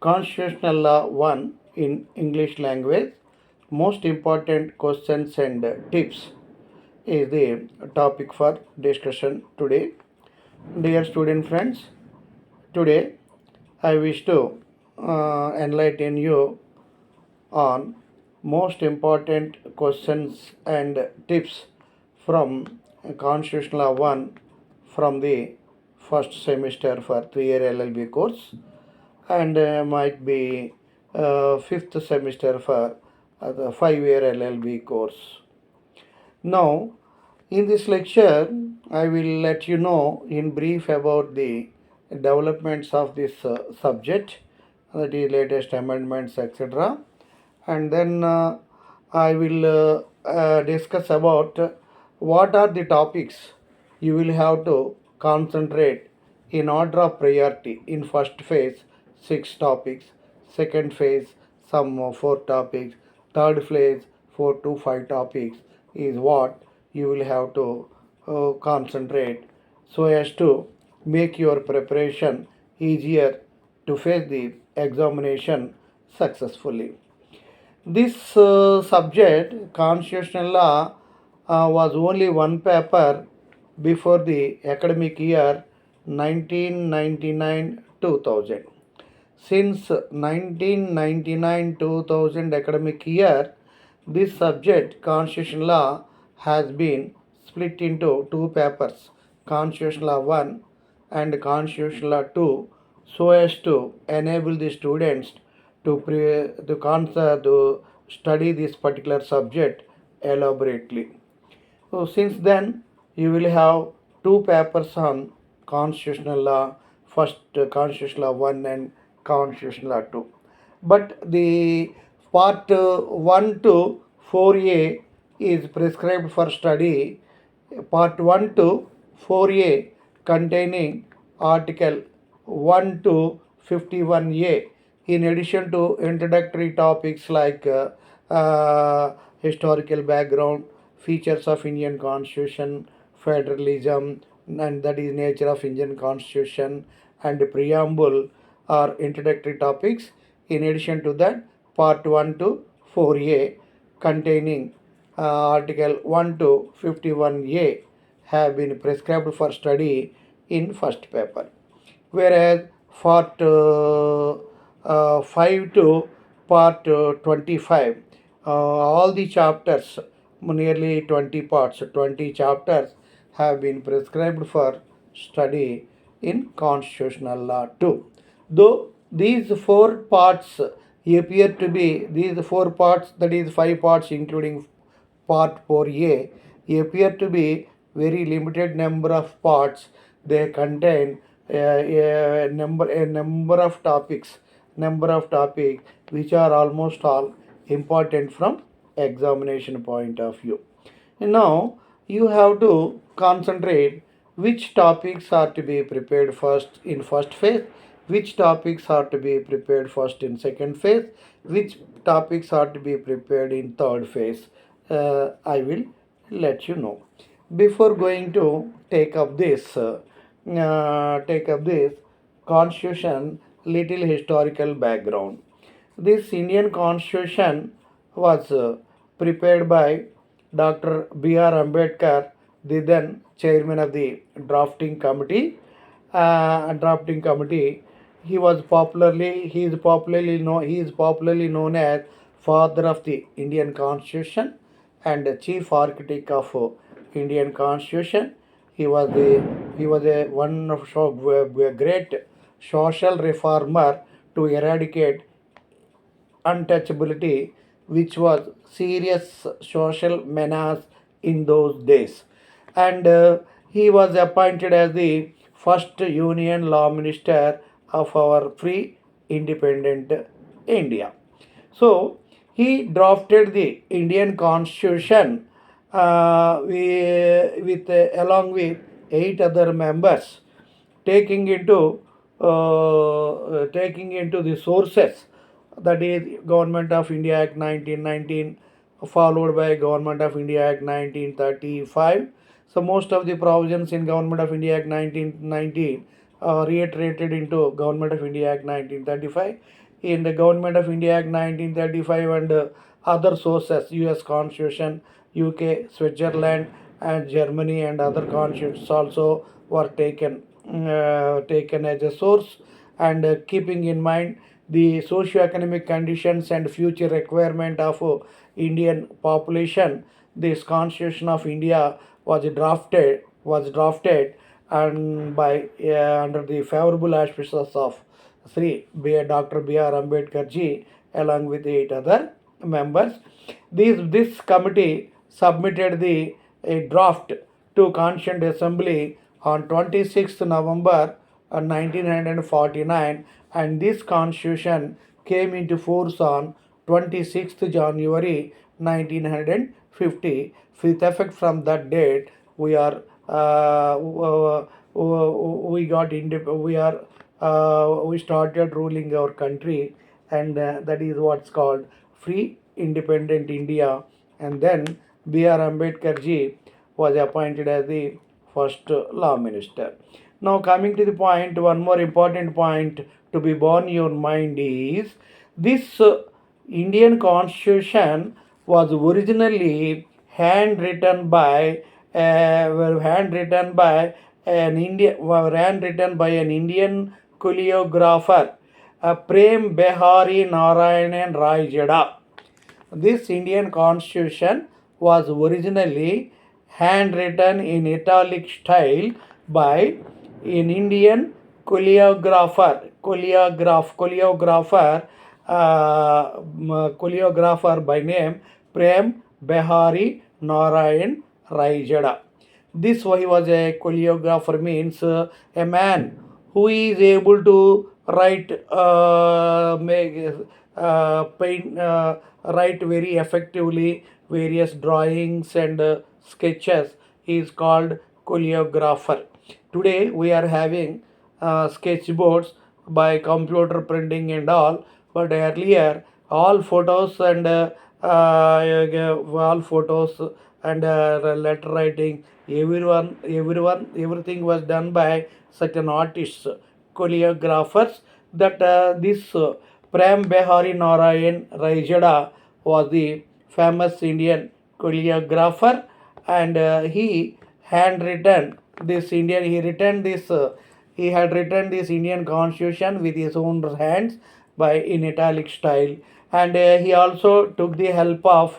Constitutional Law 1 in English language. Most important questions and tips is the topic for discussion today. Dear student friends, today I wish to enlighten you on most important questions and tips from Constitutional Law 1 from the first semester for 3-year LLB course and might be fifth semester for the 5-year LLB course. Now, in this lecture, I will let you know in brief about the developments of this subject, that is latest amendments, etc. And then I will discuss about what are the topics you will have to concentrate in order of priority. In first phase, 6 topics; second phase, some 4 topics; third phase, 4 to 5 topics is what you will have to concentrate so as to make your preparation easier to face the examination successfully. This subject, constitutional law, was only one paper before the academic year 1999-2000. Since 1999-2000 academic year, this subject, constitutional law, has been split into 2 papers, constitutional law 1 and constitutional law 2, so as to enable the students to study this particular subject elaborately. So since then, you will have 2 papers on constitutional law, first constitutional law 1 and constitutional law 2. But the part 1 to 4A is prescribed for study. Part 1 to 4A containing article 1 to 51A, in addition to introductory topics like historical background, features of Indian Constitution, federalism, and that is nature of Indian Constitution, and preamble are introductory topics. In addition to that, part 1 to 4A containing article 1 to 51A have been prescribed for study in first paper, whereas part 5 to part 25, all the chapters, nearly 20 parts, 20 chapters have been prescribed for study in constitutional law too. Though these 4 parts appear to be, these 4 parts, that is 5 parts including part 4A, appear to be very limited number of parts. They contain a number of topics which are almost all important from examination point of view. Now you have to concentrate which topics are to be prepared first in first phase, which topics are to be prepared first in second phase, which topics are to be prepared in third phase. I will let you know. Before going to take up this constitution, little historical background. This Indian constitution was prepared by Dr. B.R. Ambedkar, the then chairman of the drafting committee. Drafting committee. He is popularly known as father of the Indian Constitution and chief architect of Indian Constitution. He was a one of a great social reformer to eradicate untouchability, which was serious social menace in those days. And he was appointed as the first union law minister of our free independent India. So he drafted the Indian Constitution along with 8 other members, taking into the sources, that is Government of India Act 1919, followed by Government of India Act 1935. So most of the provisions in Government of India Act 1919 reiterated into Government of India Act 1935. in the Government of India Act 1935 and other sources, US Constitution, UK, Switzerland, and Germany and other constitutions also were taken as a source, and keeping in mind the socio-economic conditions and future requirement of Indian population, this Constitution of India was drafted and by under the favorable auspices of Dr. B.R. Ambedkar ji along with 8 other members. This committee submitted the a draft to Constituent Assembly on 26th November 1949, and this constitution came into force on 26th January 1950. With effect from that date, we are we got we are we started ruling our country, and that is what's called free independent India. And then B.R. Ambedkar ji was appointed as the first law minister. Now, coming to the point, one more important point to be borne in your mind is this Indian Constitution was originally handwritten by an Indian choreographer, Prem Behari Narayanan Rai Jada. This Indian Constitution was originally handwritten in italic style by an Indian choreographer by name Prem Behari Narayan Raijada. This why he was a choreographer means a man who is able to write, make, paint, write very effectively various drawings and sketches. He is called choreographer. Today we are having sketchboards by computer printing and all, but earlier all photos and letter writing, everything was done by certain artists, choreographers. That this Prem Behari Narayan Raijada was the famous Indian choreographer, and he handwritten this Indian. He had written this Indian Constitution with his own hands by in italic style, and he also took the help of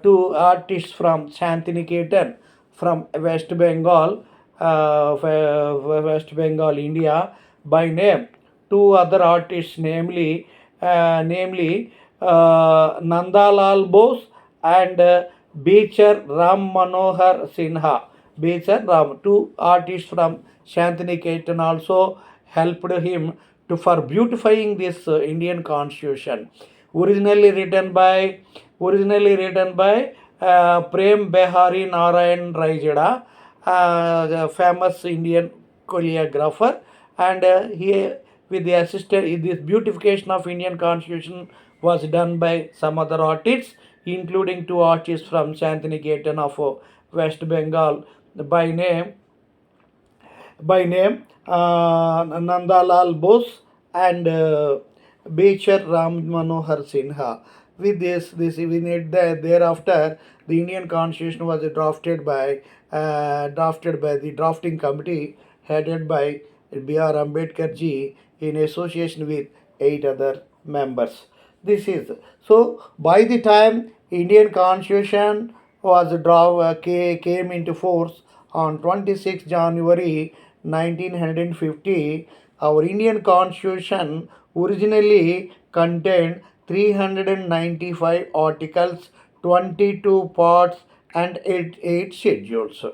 two artists from Shantiniketan from West Bengal, India, by name. Two other artists, namely Nandalal Bose and Beecher Ram Manohar Sinha. Beecher Ram, two artists from Shantiniketan also helped him to for beautifying this Indian Constitution. Originally written by Prem Behari Narayan Raijada, the famous Indian choreographer, and he with the assistant, this beautification of Indian Constitution was done by some other artists, including two artists from Shantiniketan of West Bengal by name Nandalal Bose and Beecher Ram Manohar Sinha. With this we need thereafter the Indian Constitution was drafted by the drafting committee headed by B.R. Ambedkar ji in association with 8 other members. This is so. By the time Indian Constitution came into force on 26 January 1950, our Indian Constitution originally contained 395 articles, 22 parts, and 8 schedules.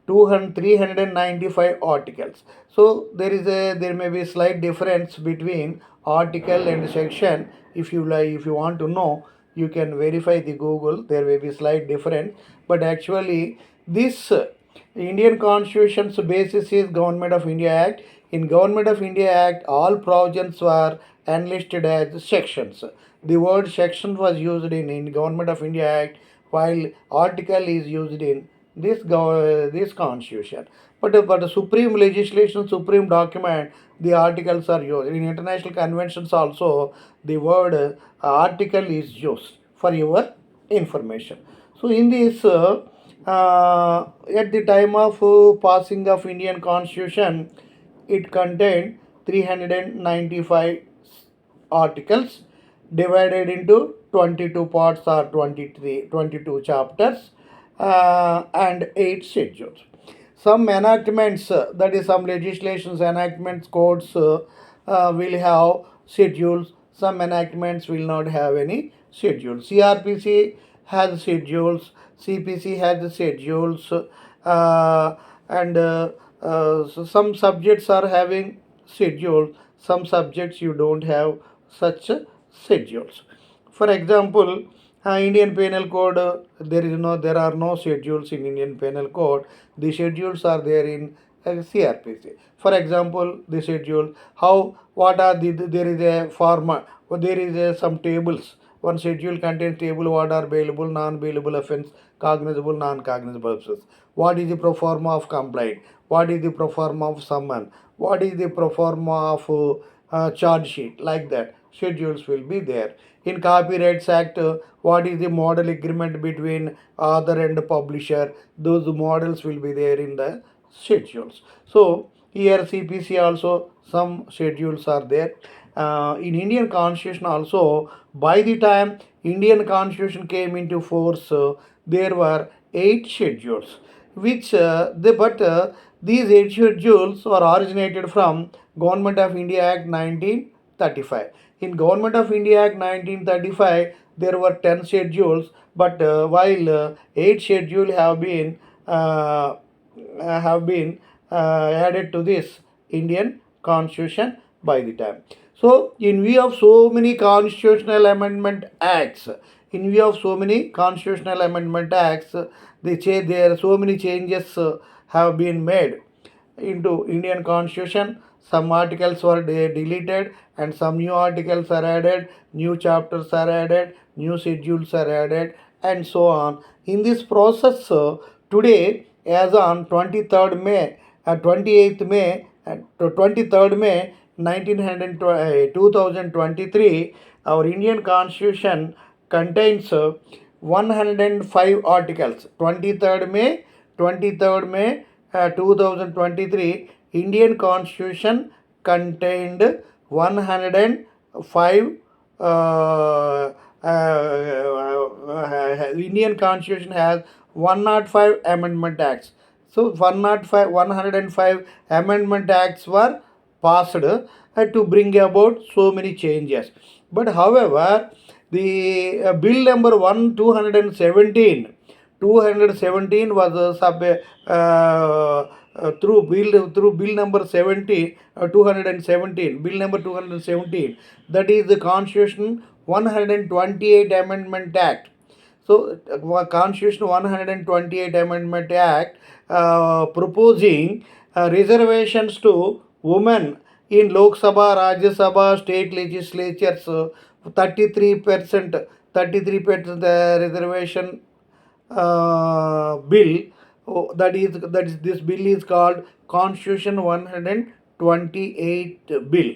395 articles. So there may be slight difference between article and section. If you want to know, you can verify the Google. There may be slight difference, but actually this Indian Constitution's basis is Government of India Act. In Government of India Act, all provisions were enlisted as sections. The word section was used in Government of India Act, while article is used in this Constitution. but the supreme legislation, supreme document, the articles are used. In international conventions also, the word article is used for your information. So in this, at the time of passing of Indian Constitution, it contained 395 articles divided into 22 parts or 22 chapters and 8 schedules. Some enactments, that is, some legislations, enactments, codes will have schedules. Some enactments will not have any schedules. CRPC has schedules, CPC has schedules, and so some subjects are having schedule, some subjects you don't have such schedules. For example, Indian Penal Code, there are no schedules in Indian Penal Code. The schedules are there in CRPC. For example, the schedule, how, what are there is a format, there is some tables. One schedule contains table what are bailable, non-bailable offence, cognizable, non-cognizable offence. What is the pro forma of complaint? What is the pro forma of summon? What is the pro forma of charge sheet? Like that, schedules will be there. In Copyrights Act, what is the model agreement between author and publisher? Those models will be there in the schedules. So here CPC also some schedules are there. In Indian Constitution also, by the time Indian Constitution came into force, there were 8 schedules, which these 8 schedules are originated from Government of India Act 1935. In Government of India Act 1935, there were 10 schedules, but while 8 schedules have been added to this Indian Constitution by the time. So, in view of so many constitutional amendment acts, there are so many changes have been made into Indian Constitution. Some articles were deleted and some new articles are added, new chapters are added, new schedules are added, and so on. In this process, today, as on 23rd May, 28th May, 23rd May 2023, our Indian Constitution contains 105 articles. 23rd May 2023, Indian Constitution contained 105 Indian Constitution has 105 amendment acts. So 105 amendment acts were passed to bring about so many changes. But however, the bill number 217 was through bill number 217, bill number 217, that is the Constitution 128 Amendment Act. So Constitution 128 Amendment Act proposing reservations to women in Lok Sabha, Rajya Sabha, state legislatures, 33% reservation bill. That is this bill is called Constitution 128 bill.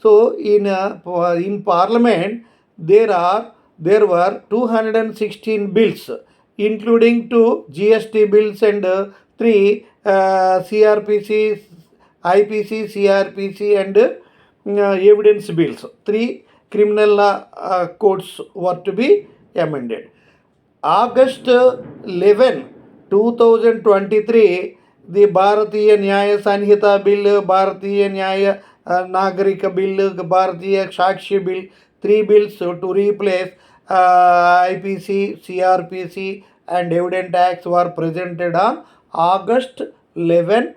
So in Parliament there were 216 bills, including 2 GST bills and 3 CRPC, IPC, CRPC and evidence bills. 3 criminal codes were to be amended. August 11, 2023, the Bharatiya Nyaya Sanhita Bill, Bharatiya Nyaya Nagarika Bill, Bharatiya Shakshi Bill, 3 bills to replace IPC, CRPC and Evidence Acts were presented on August 11,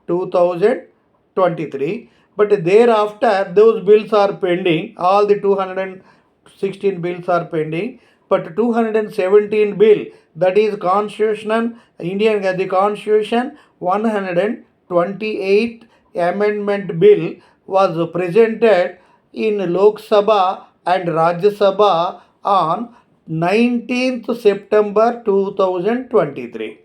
2023. But thereafter, those bills are pending. All the 216 bills are pending. But 217 bill, that is Constitution 128 Amendment Bill, was presented in Lok Sabha and Rajya Sabha on 19th September 2023.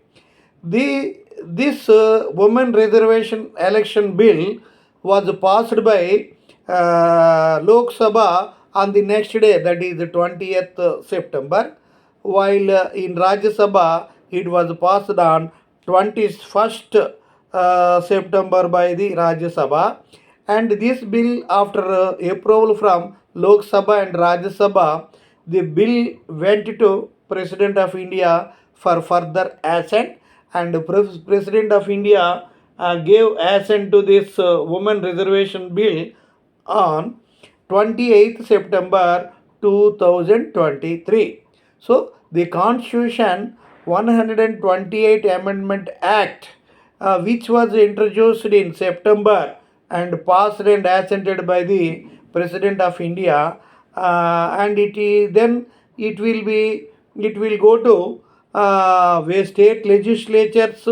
The this women reservation election bill was passed by Lok Sabha on the next day, that is the 20th September, while in Rajya Sabha it was passed on 21st September by the Rajya Sabha. And this bill, after approval from Lok Sabha and Rajya Sabha, the bill went to President of India for further assent, and President of India gave assent to this women reservation bill on 28th September 2023. So the Constitution 128 Amendment Act, which was introduced in September and passed and assented by the President of India, and then it will go to where state legislatures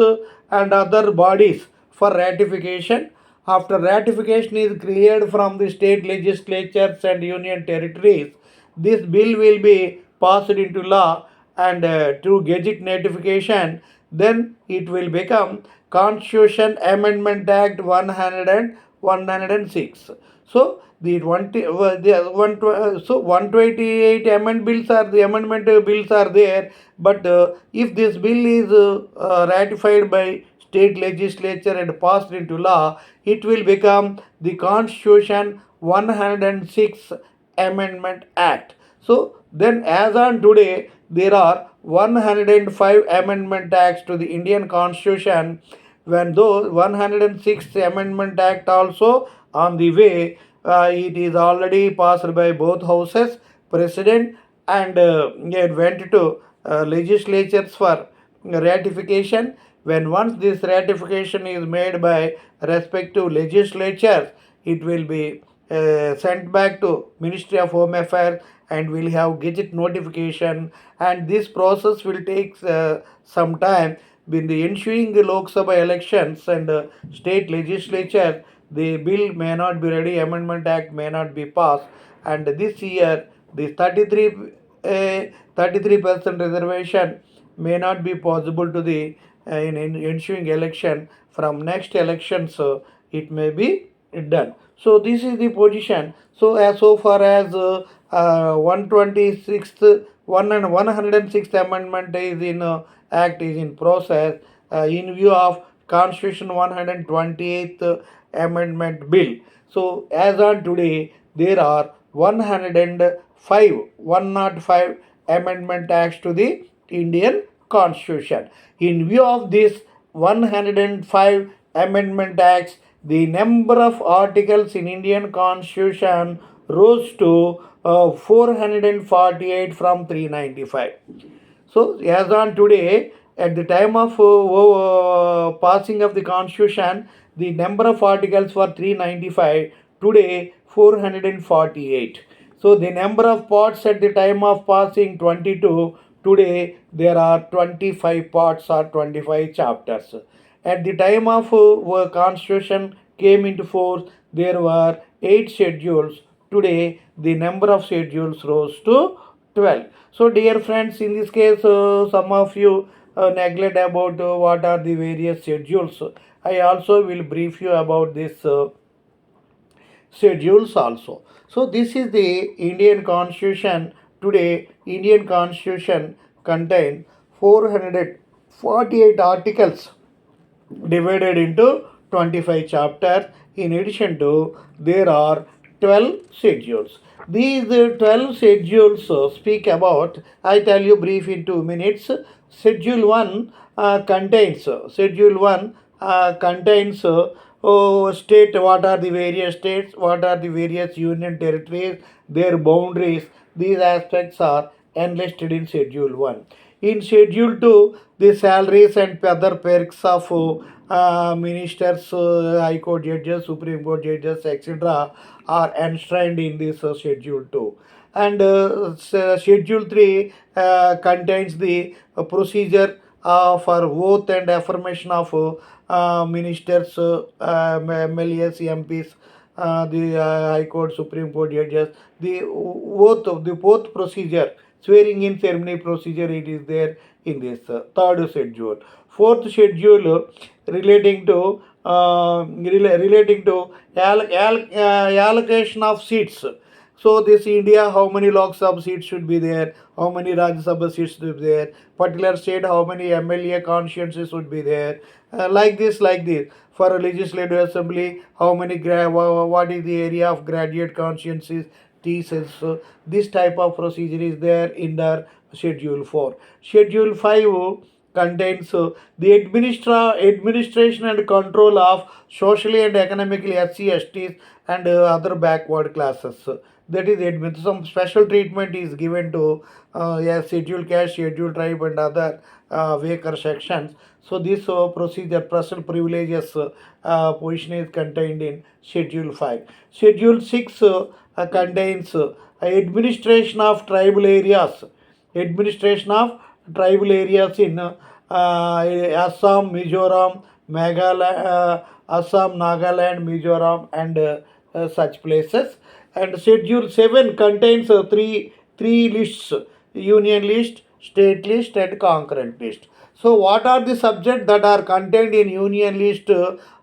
and other bodies for ratification. After ratification is cleared from the state legislatures and union territories, this bill will be passed into law and through gazette notification. Then it will become Constitution Amendment Act 106. So the 20, the one, so 128 amendment bills are there. But if this bill is ratified by state legislature and passed into law, it will become the Constitution 106 Amendment Act. So then, as on today, there are 105 amendment acts to the Indian Constitution, when those 106th Amendment Act also on the way. It is already passed by both houses, President, and it went to legislatures for ratification. When once this ratification is made by respective legislatures, it will be sent back to Ministry of Home Affairs and will have gazette notification, and this process will take some time. In the ensuing Lok Sabha elections and state legislature, the bill may not be ready, Amendment Act may not be passed, and this year the 33% reservation may not be possible to the in ensuing election. From next elections, it may be done. So this is the position. So as so far as 126th 106th amendment is in act is in process, in view of Constitution 128th amendment bill. So as on today, there are 105 amendment acts to the Indian Constitution. In view of this 105 amendment acts, the number of articles in Indian Constitution rose to 448 from 395. So as on today, at the time of passing of the Constitution, the number of articles were 395. Today 448. So the number of parts at the time of passing 22. Today there are 25 parts or 25 chapters. At the time of Constitution came into force, there were 8 schedules. Today the number of schedules rose to 12. So dear friends, in this case, some of you neglect about what are the various schedules. I also will brief you about this schedules also. So this is the Indian Constitution. Today Indian Constitution contains 448 articles divided into 25 chapters. In addition to, there are 12 schedules. These 12 schedules speak about, I tell you brief in 2 minutes. Schedule 1 contains state, what are the various states, what are the various union territories, their boundaries. These aspects are enlisted in Schedule 1. In Schedule 2, the salaries and other perks of ministers, High Court judges, Supreme Court judges, etc. are enshrined in this Schedule 2. And Schedule 3 contains the procedure for oath and affirmation of ministers, MLAs, MPs, the High Court, Supreme Court judges, the oath of the oath procedure, swearing in ceremony procedure, it is there in this third schedule. Fourth schedule relating to allocation of seats. So this India, how many Lok Sabha seats should be there, how many Rajya Sabha seats should be there, particular state, how many MLA consciences should be there, like this. For a legislative assembly, how many what is the area of graduate consciences, thesis. So this type of procedure is there in the Schedule 4. Schedule 5 contains the administration and control of socially and economically SC, STs and other backward classes. That is some special treatment is given to scheduled caste, scheduled tribe and other weaker sections. So this procedure, personal privileges position is contained in Schedule 5. Schedule 6 contains administration of tribal areas. Administration of tribal areas in Assam, Mizoram, Meghalaya, Assam, Nagaland, Mizoram, and such places. And Schedule 7 contains three lists: union list, state list, and concurrent list. So, what are the subjects that are contained in union list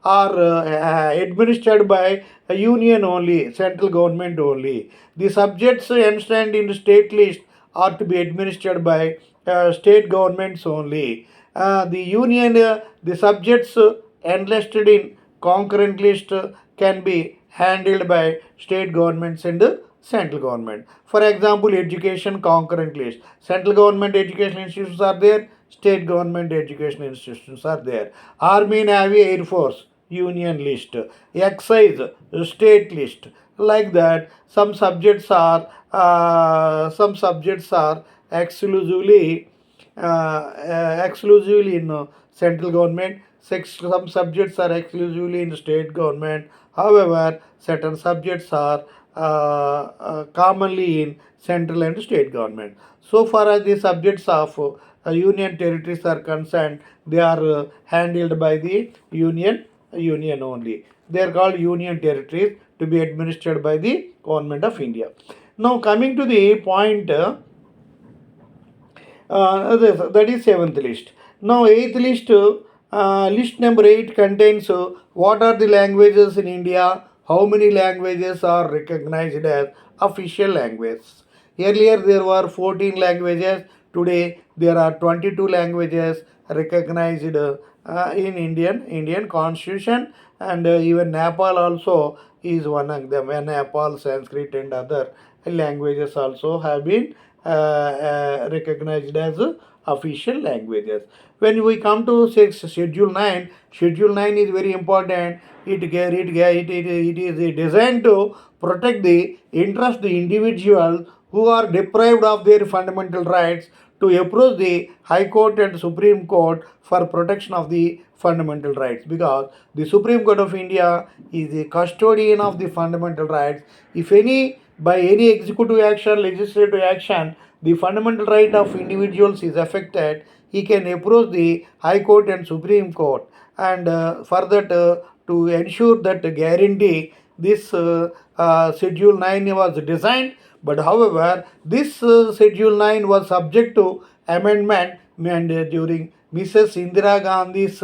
are administered by a union only, central government only. The subjects enshrined in the state list are to be administered by state governments only. The subjects enlisted in concurrent list can be handled by state governments and central government. For example, education concurrent list. Central government education institutions are there, state government education institutions are there. Army, Navy, Air Force, union list. Excise, state list. Like that, some subjects are exclusively in central government. Some subjects are exclusively in state government. However, certain subjects are commonly in central and state government. So far as the subjects of union territories are concerned, they are handled by the union only. They are called union territories to be administered by the government of India. Now coming to the point. That is seventh list. Now eighth list, list number 8 contains what are the languages in India, how many languages are recognized as official languages. Earlier there were 14 languages, today there are 22 languages recognized in Indian constitution, and even Nepal also is one of them. Nepal, Sanskrit and other languages also have been recognized as official languages. When we come to Schedule 9, Schedule 9 is very important. It is designed to protect the interest of the individuals who are deprived of their fundamental rights to approach the High Court and Supreme Court for protection of the fundamental rights, because the Supreme Court of India is the custodian of the fundamental rights. If by any executive action, legislative action, the fundamental right of individuals is affected, he can approach the High Court and Supreme Court, and further to ensure that guarantee this Schedule 9 was designed. But however, this Schedule 9 was subject to amendment, and during Mrs. Indira Gandhi's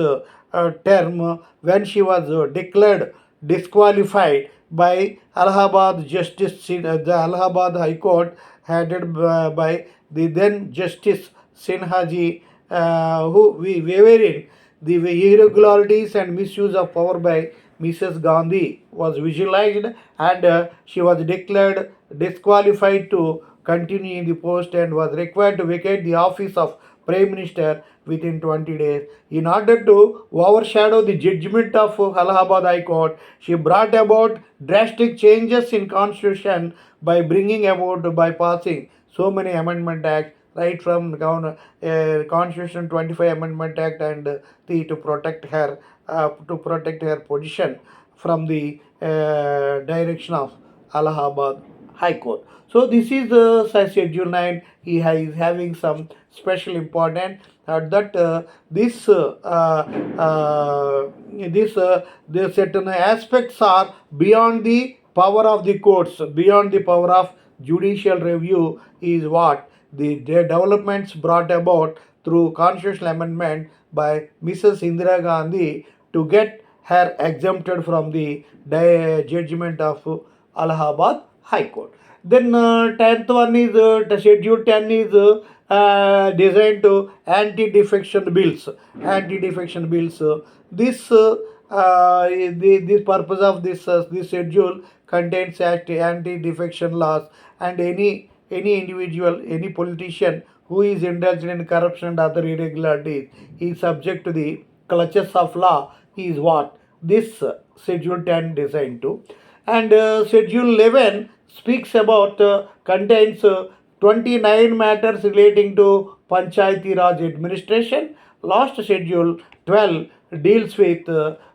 term, when she was declared disqualified by Allahabad Justice, the Allahabad High Court headed by the then Justice Sinhaji, wherein the irregularities and misuse of power by Mrs. Gandhi was visualized, and she was declared disqualified to continue in the post and was required to vacate the office of Prime Minister within 20 days. In order to overshadow the judgment of Allahabad High Court, she brought about drastic changes in constitution by passing so many amendment acts, right from Constitution 25 Amendment Act, and to protect her position from the direction of Allahabad High Court. So this is Schedule 9. Is having some special importance that the certain aspects are beyond the power of the courts, beyond the power of judicial review is what the developments brought about through constitutional amendment by Mrs. Indira Gandhi to get her exempted from the judgment of Allahabad High Court. Then 10th one is Schedule 10 is designed to anti-defection bills. Anti-defection bills. This purpose of this schedule contains anti-defection laws, and any individual, any politician who is indulged in corruption and other irregularities is subject to the clutches of law is what this Schedule 10 designed to. And Schedule 11 speaks about, contains 29 matters relating to Panchayati Raj administration. Last Schedule 12 deals with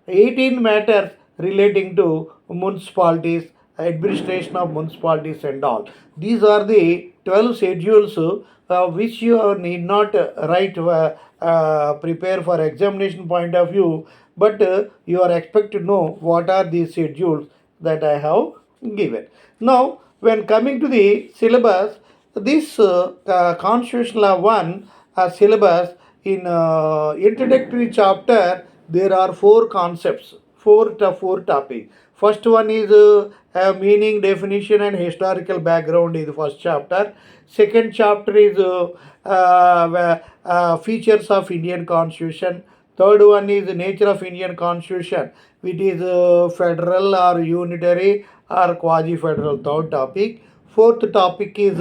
18 matters relating to municipalities, administration of municipalities and all. These are the 12 schedules which you need not prepare for examination point of view, but you are expected to know what are these schedules that I have given. Now, when coming to the syllabus, this Constitutional Law 1 syllabus in introductory chapter, there are four concepts, four topics. First one is meaning, definition, and historical background is the first chapter. Second chapter is features of Indian Constitution. Third one is the nature of Indian Constitution, which is federal or unitary or quasi-federal. Third topic. Fourth topic is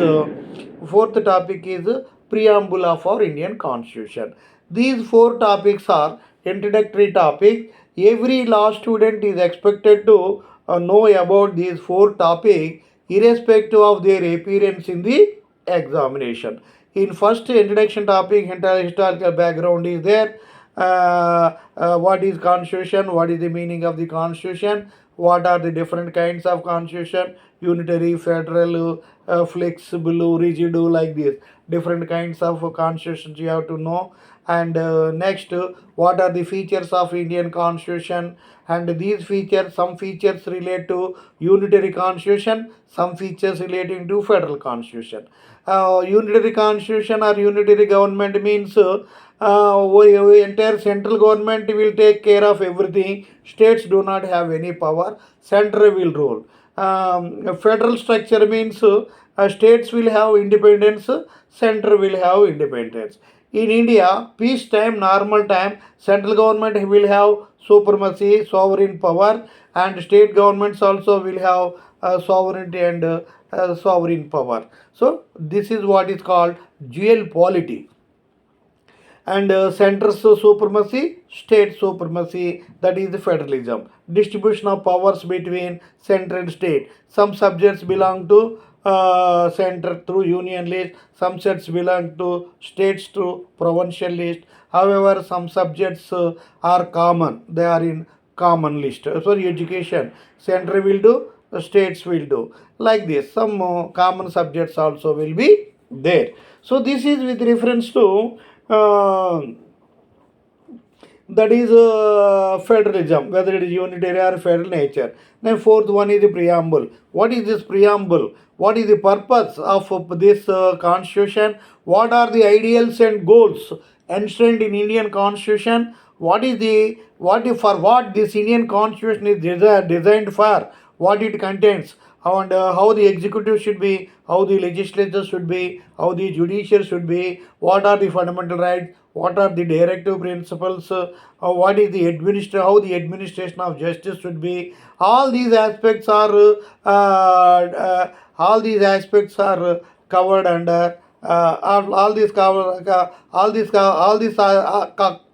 preamble of our Indian Constitution. These four topics are introductory topics. Every law student is expected to know about these four topics irrespective of their appearance in the examination. In first introduction topic, historical background is there. What is constitution, what is the meaning of the constitution, what are the different kinds of constitution, unitary, federal, flexible, rigid, like this different kinds of constitutions you have to know. And next, what are the features of Indian constitution, and these features, some features relate to unitary constitution, some features relating to federal constitution. Unitary constitution or unitary government means entire central government will take care of everything. States do not have any power. Center will rule. Federal structure means states will have independence. Center will have independence. In India, peace time, normal time, central government will have supremacy, sovereign power, and state governments also will have sovereignty and sovereign power. So this is what is called dual polity. And centers supremacy, state supremacy, that is the federalism. Distribution of powers between center and state. Some subjects belong to center through union list, some sets belong to states through provincial list. However, some subjects are common, they are in common list. Sorry, education, center will do, the states will do. Like this, some common subjects also will be there. So this is with reference to that is federalism, whether it is unitary or federal nature. Then fourth one is the preamble. What is this preamble? What is the purpose of this constitution? What are the ideals and goals enshrined in Indian constitution? For what this Indian constitution is designed for? What it contains? And how the executive should be, how the legislature should be, how the judiciary should be, what are the fundamental rights, what are the directive principles, what is the how the administration of justice should be. All these aspects are covered under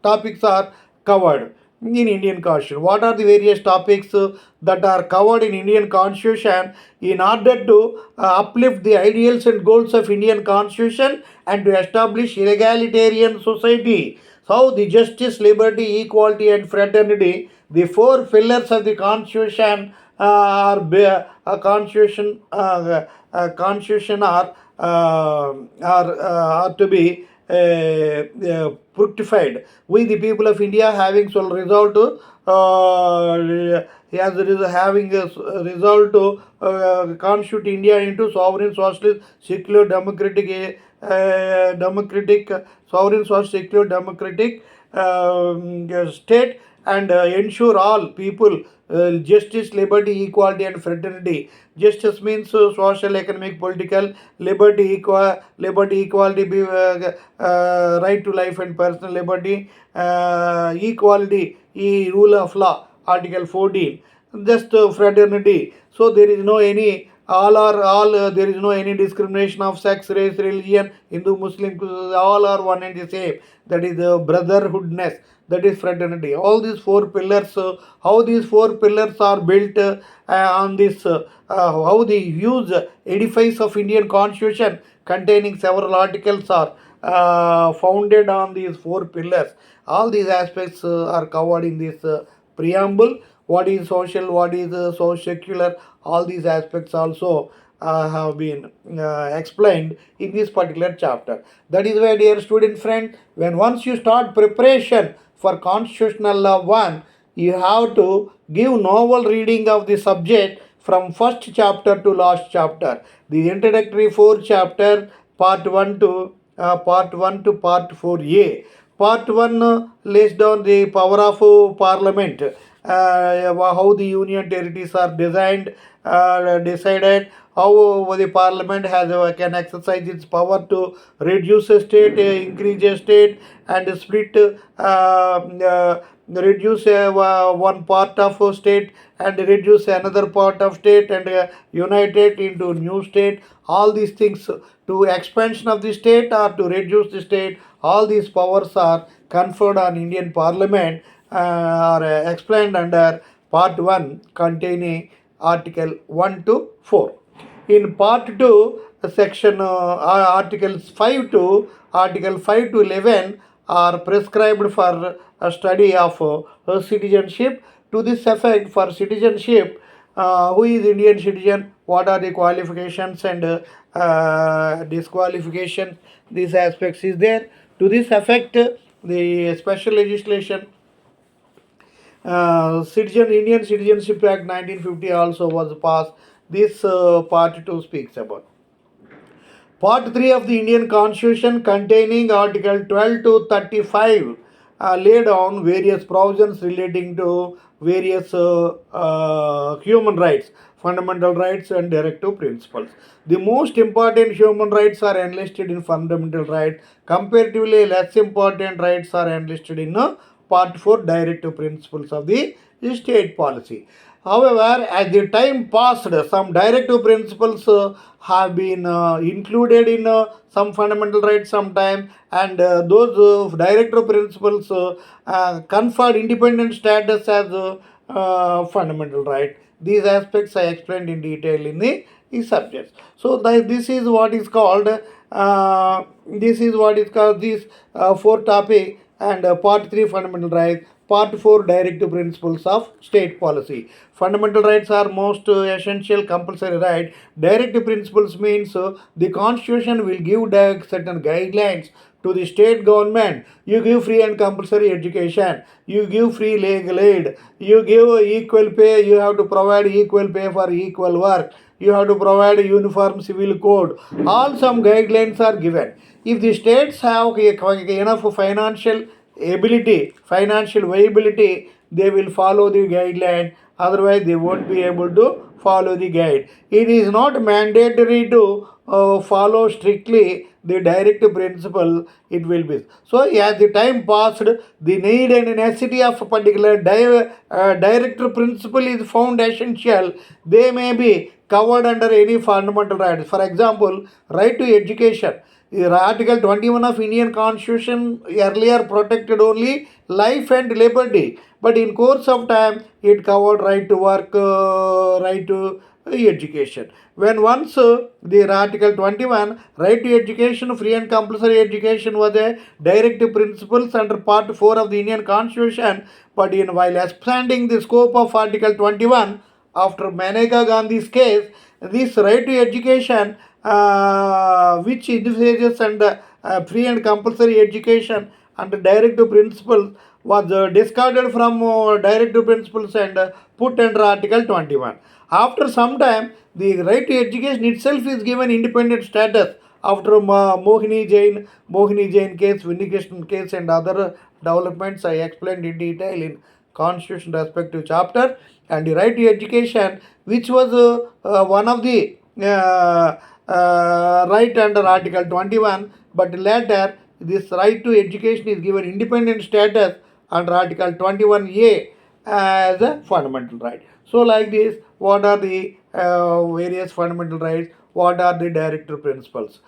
topics are covered in Indian Constitution. What are the various topics that are covered in Indian Constitution in order to uplift the ideals and goals of Indian Constitution and to establish egalitarian society? So the justice, liberty, equality and fraternity, the four pillars of the Constitution constitution are to be fructified. We, the people of India, having so resolved to having a resolved to constitute India into sovereign, socialist, secular, sovereign, socialist, secular, democratic state, and ensure all people justice, liberty, equality, and fraternity. Justice means social, economic, political. Liberty, equality, right to life and personal liberty. Equality, rule of law, Article 14. Just fraternity. So there is no any there is no any discrimination of sex, race, religion, Hindu, Muslim, all are one and the same. That is brotherhoodness, that is fraternity. All these four pillars, how these four pillars are built on this, how the huge edifice of Indian constitution containing several articles are founded on these four pillars. All these aspects are covered in this preamble. What is social, what is so secular, all these aspects also have been explained in this particular chapter. That is why, dear student friend, when once you start preparation for constitutional law 1, you have to give novel reading of the subject from first chapter to last chapter. The introductory 4 chapter, part 1 to part 4a. Part 1 lays down the power of parliament, how the union territories are decided, how the parliament can exercise its power to reduce a state, increase a state, and split, reduce one part of a state and reduce another part of state, and unite it into new state. All these things, to expansion of the state or to reduce the state, all these powers are conferred on Indian Parliament, are explained under part 1 containing article 1 to 4. In part 2, section articles 5 to 11 are prescribed for a study of citizenship. To this effect, for citizenship, who is Indian citizen, what are the qualifications and disqualifications, these aspects is there. To this effect, the special legislation, Indian Citizenship Act 1950 also was passed. This part 2 speaks about. Part 3 of the Indian Constitution containing Article 12 to 35 lay down various provisions relating to various human rights, fundamental rights and directive principles. The most important human rights are enlisted in fundamental rights. Comparatively less important rights are enlisted in Part 4 directive principles of the state policy. However, as the time passed, some directive principles have been included in some fundamental rights sometime, and those directive principles conferred independent status as fundamental right. These aspects I explained in detail in the subjects. So this is what is called this 4 topic, and part 3 fundamental rights, part 4 directive principles of state policy. Fundamental rights are most essential compulsory right. Directive principles means the constitution will give certain guidelines to the state government. You give free and compulsory education, you give free legal aid, you give equal pay, you have to provide equal pay for equal work, you have to provide a uniform civil code. All some guidelines are given. If the states have enough financial ability, financial viability, they will follow the guideline. Otherwise, they won't be able to follow the guide. It is not mandatory to follow strictly the directive principle. It will be so. As the time passed, the need and necessity of a particular directive principle is found essential. They may be covered under any fundamental rights. For example, right to education. Article 21 of Indian Constitution earlier protected only life and liberty, but in course of time it covered right to work, right to education. When once the Article 21, right to education, free and compulsory education was a directive principles under Part 4 of the Indian Constitution, but while expanding the scope of Article 21, after Maneka Gandhi's case, this right to education, which envisages and free and compulsory education and directive principles, was discarded from directive principles and put under Article 21. After some time, the right to education itself is given independent status after Mohini Jain case, vindication case, and other developments I explained in detail in Constitution respective chapter. And the right to education, which was one of the right under Article 21, but later this right to education is given independent status under Article 21A as a fundamental right. So, like this, what are the various fundamental rights? What are the directive principles?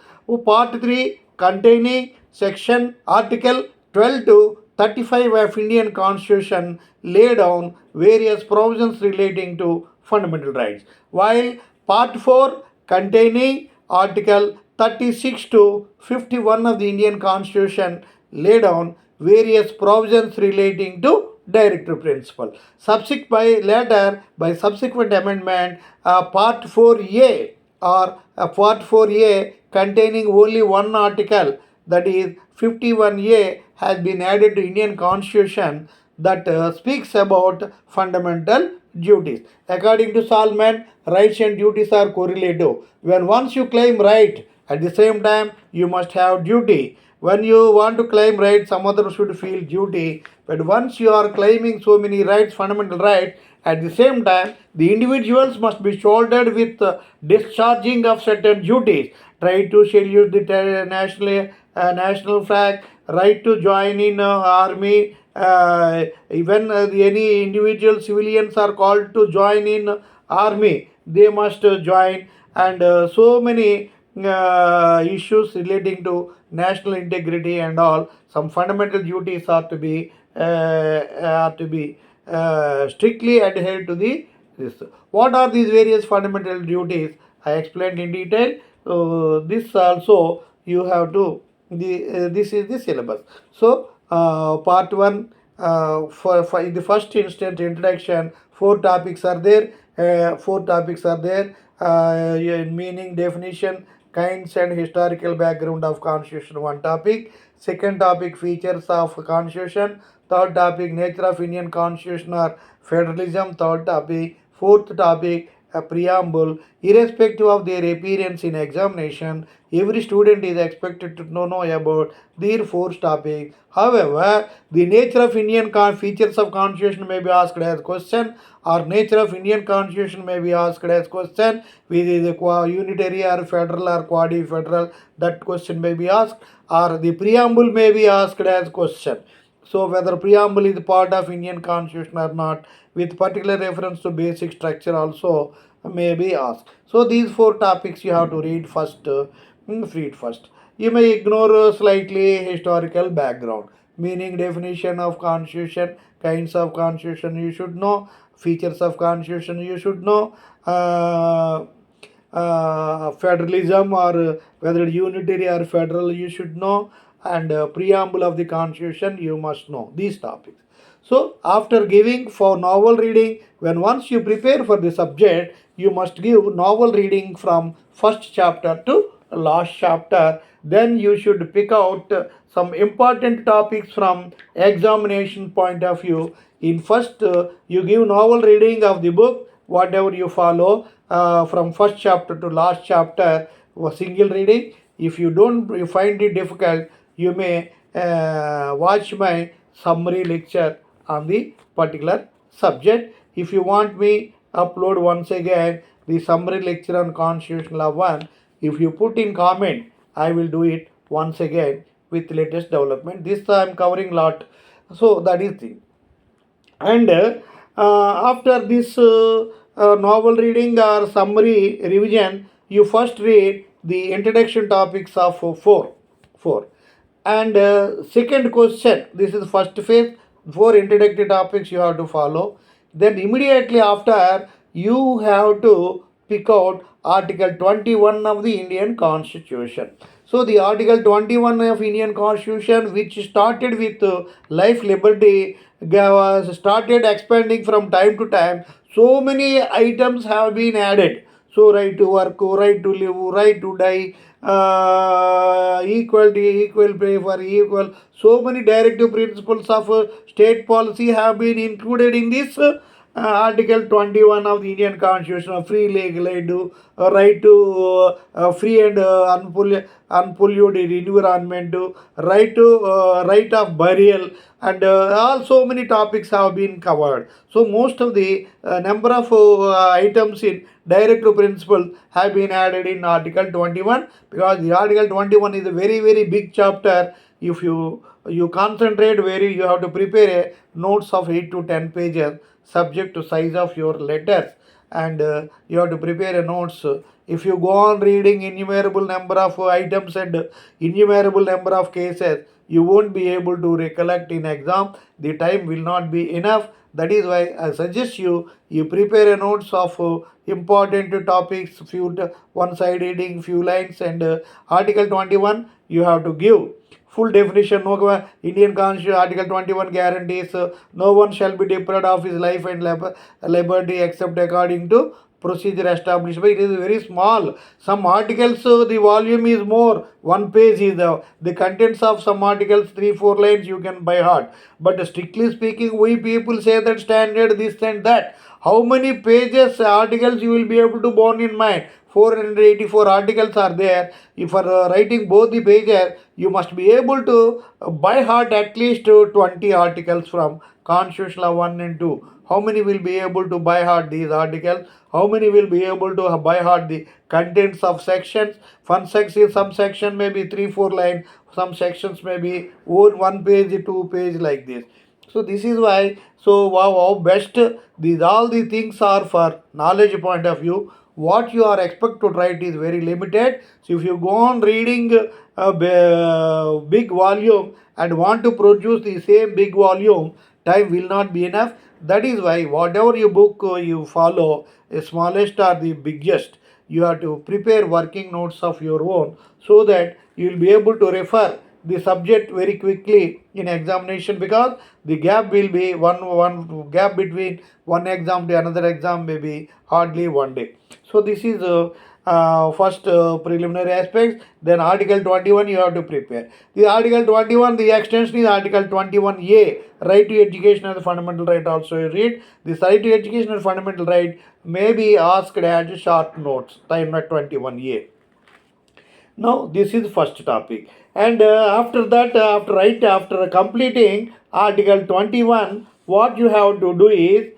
Part 3 containing section Article 12 to 35 of Indian Constitution lay down various provisions relating to fundamental rights, while Part 4 containing Article 36 to 51 of the Indian Constitution lay down various provisions relating to directive principle. By subsequent amendment, Part 4A or Part 4A containing only one article, that is 51A, has been added to Indian Constitution that speaks about fundamental duties. According to Salman, rights and duties are correlative. When once you claim right, at the same time you must have duty. When you want to claim rights, some other should feel duty. But once you are claiming so many rights, fundamental rights, at the same time, the individuals must be shouldered with discharging of certain duties. Right to salute the national flag, right to join in army. Even any individual civilians are called to join in army, they must join, and so many issues relating to national integrity and all. Some fundamental duties are to be strictly adhered to the this. What are these various fundamental duties? I explained in detail. This also you have to this is the syllabus. So part 1, for in the first instant introduction, four topics are there, meaning, definition, kinds and historical background of constitution, one topic. Second topic, features of constitution. Third topic, nature of Indian constitution or federalism. Third topic. Fourth topic, a preamble. Irrespective of their appearance in examination, every student is expected to know about these four topics. However, the nature of Indian features of constitution may be asked as question, or nature of Indian constitution may be asked as question, whether it is unitary or federal or quasi-federal, that question may be asked, or the preamble may be asked as question. So whether preamble is part of Indian constitution or not, with particular reference to basic structure also may be asked. So these four topics you have to read first. Read first. You may ignore slightly historical background, meaning, definition of constitution, kinds of constitution you should know, features of constitution you should know, federalism or whether unitary or federal you should know, and preamble of the constitution you must know these topics. So after giving for novel reading, when once you prepare for the subject, you must give novel reading from first chapter to last chapter. Then you should pick out some important topics from examination point of view. In first, you give novel reading of the book, whatever you follow from first chapter to last chapter, a single reading. If you find it difficult, you may watch my summary lecture on the particular subject. If you want me upload once again the summary lecture on Constitutional Law 1, if you put in comment, I will do it once again with latest development. This I am covering lot. So that is the. And after this novel reading or summary revision, you first read the introduction topics of four. And second question, this is first phase, four introductory topics you have to follow. Then immediately after, you have to pick out Article 21 of the Indian Constitution. So the Article 21 of Indian Constitution, which started with life, liberty, was started expanding from time to time. So many items have been added. So right to work, right to live, right to die, equality, equal pay for equal. So many directive principles of state policy have been included in this Article 21 of the Indian Constitution, of free legal aid, right to free and unpolluted environment, right of burial, and also many topics have been covered. So most of the number of items in directive principles have been added in Article 21, because the Article 21 is a very very big chapter. If you concentrate, very you have to prepare a notes of 8 to 10 pages subject to size of your letters, and you have to prepare a notes. If you go on reading innumerable number of items and innumerable number of cases, you won't be able to recollect in exam. The time will not be enough. That is why I suggest you prepare a notes of important topics, few one side reading, few lines, and Article 21 you have to give full definition. No, Indian Constitution Article 21 guarantees no one shall be deprived of his life and liberty except according to procedure established by. It is very small. Some articles, the volume is more. One page is the contents of some articles, 3 4 lines you can by heart. But strictly speaking, we people say that standard this and that. How many pages articles you will be able to borne in mind? 484 articles are there. If for writing both the pages, you must be able to by heart at least 20 articles from Constitutional 1 and 2. How many will be able to by heart these articles? How many will be able to by heart the contents of sections? One section, some section may be 3 4 lines, some sections may be one page, 2 page, like this. So this is why, so wow, how best these all the things are for knowledge point of view. What you are expect to write is very limited. So if you go on reading a big volume and want to produce the same big volume, time will not be enough. That is why whatever you book you follow, a smallest or the biggest, you have to prepare working notes of your own, so that you will be able to refer the subject very quickly in examination, because the gap will be one gap between one exam to another exam may be hardly 1 day. So this is first preliminary aspects. Then Article 21 you have to prepare. The Article 21, the extension is Article 21A, right to education as a fundamental right. Also you read this right to education as fundamental right may be asked as short notes. Time 21A. Now this is first topic, and after that, after completing Article 21, what you have to do is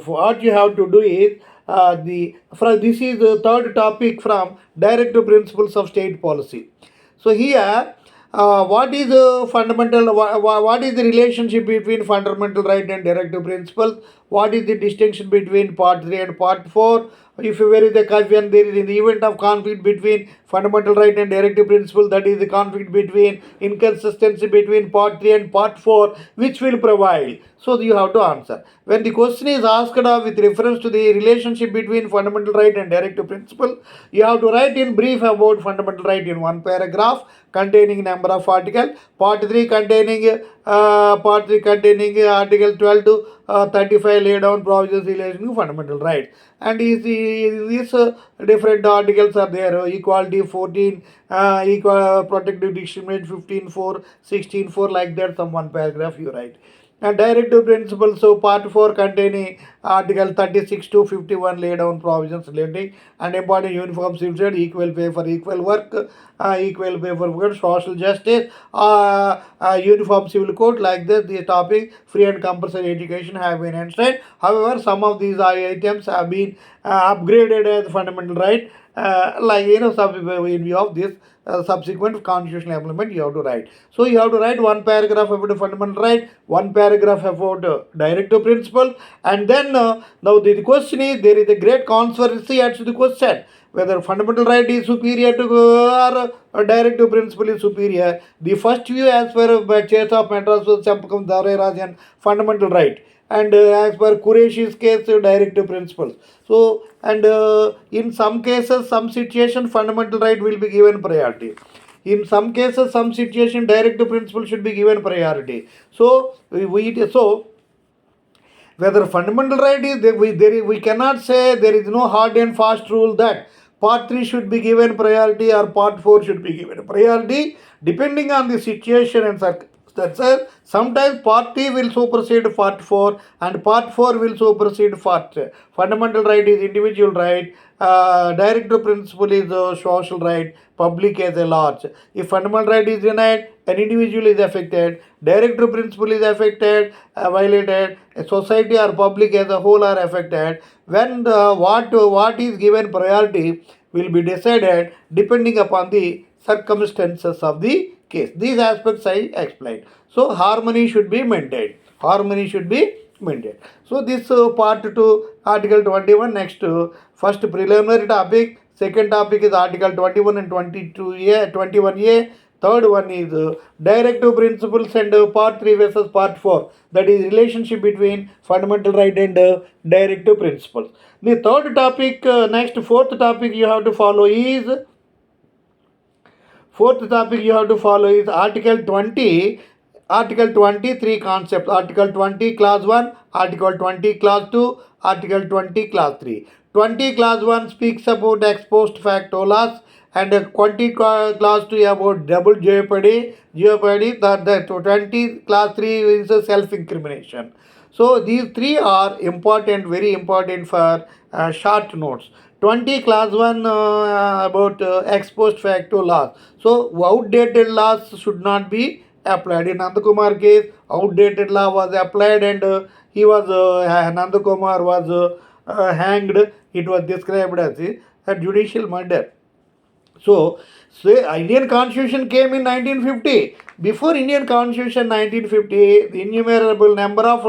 what you have to do is the from this is the third topic from Directive Principles of State Policy. So here, what is fundamental? What is the relationship between fundamental right and directive principles? What is the distinction between Part 3 and Part 4? If there is a when there is in the event of conflict between fundamental right and directive principle, that is the conflict between inconsistency between Part 3 and Part 4, which will provide. So you have to answer. When the question is asked with reference to the relationship between fundamental right and directive principle, you have to write in brief about fundamental right in one paragraph containing number of articles. Part 3 containing Article 12 to 35 lay down provisions relating to fundamental rights. And these different articles are there: equality 14, equal protective discrimination 15.4, 16.4, like that. Some one paragraph you write. And directive principles, so Part 4 containing Article 36 to 51 lay down provisions relating and important uniform civil, equal pay for equal work, equal pay for work, social justice, uniform civil code, like this. The topic free and compulsory education have been enshrined. However, some of these items have been upgraded as fundamental right, like in view of this subsequent constitutional implement you have to write. So you have to write one paragraph about fundamental right, one paragraph about directive principle, and then now the question is, there is a great controversy as to the question whether fundamental right is superior to or directive principle is superior. The first view, as per Chase of Madras was Champakam Dhavraj, fundamental right, and as per Qureshi's case, directive principles. So, and in some cases, some situation, fundamental right will be given priority. In some cases, some situation, directive principle should be given priority. So, Whether fundamental right is there, we cannot say there is no hard and fast rule that part 3 should be given priority or part 4 should be given priority, depending on the situation and circumstances. Sometimes part 3 will supersede part 4 and part 4 will supersede part 3. Fundamental right is individual right, directive principle is social right, public as a large. If fundamental right is denied, an individual is affected, directive principle is affected, violated, a society or public as a whole are affected. When what is given priority will be decided depending upon the circumstances of the case. These aspects I explained. So harmony should be maintained. Harmony should be maintained. So this part 2, Article 21. Next, first preliminary topic. Second topic is Article 21 and 22A, 21A. Third one is directive principles and part 3 versus part 4. That is relationship between fundamental right and directive principles. The third topic, next fourth topic you have to follow is Article 20. Article 23 concepts. Article 20 clause 1, Article 20 clause 2, Article 20 clause 3. 20 clause 1 speaks about ex post facto laws and 20 clause 2 about double jeopardy. The 20 clause 3 is self-incrimination. So these three are important, very important for short notes. 20 class 1 about ex post facto laws. So outdated laws should not be applied. In Nandakumar case, outdated law was applied and Nandakumar was hanged. It was described as a judicial murder. So, Indian Constitution came in 1950. Before Indian Constitution 1950, the innumerable number of